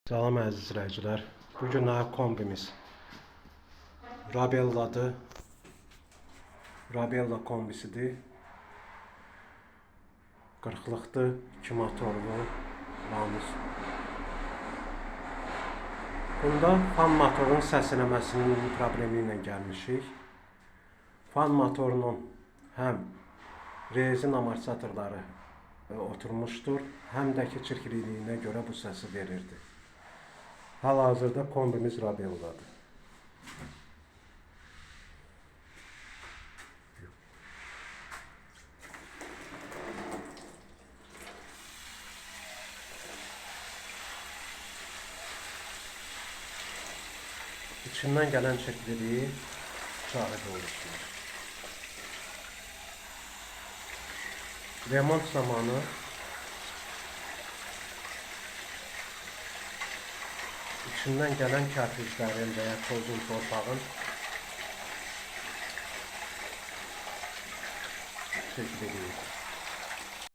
Salam əziz izləyicilər. Bu gün kombimiz Rabella'dır. Rabella kombisidir. 40'lıqdır, 2 motorlu Lanus. Bunda fan motorun səsləməsinin problemi ilə gəlmişik. Fan motorunun həm rezin amortizatorları oturmuşdur, həm də ki çirkliliyinə görə bu səsi verirdi. Hal-hazırda kombimiz Rabella'dır. İçindən gələn çirkliliyi şahid olursunuz. Remont zamanı içindən gələn kərpiclərin və ya tozun, torpağın çirkliliyidir.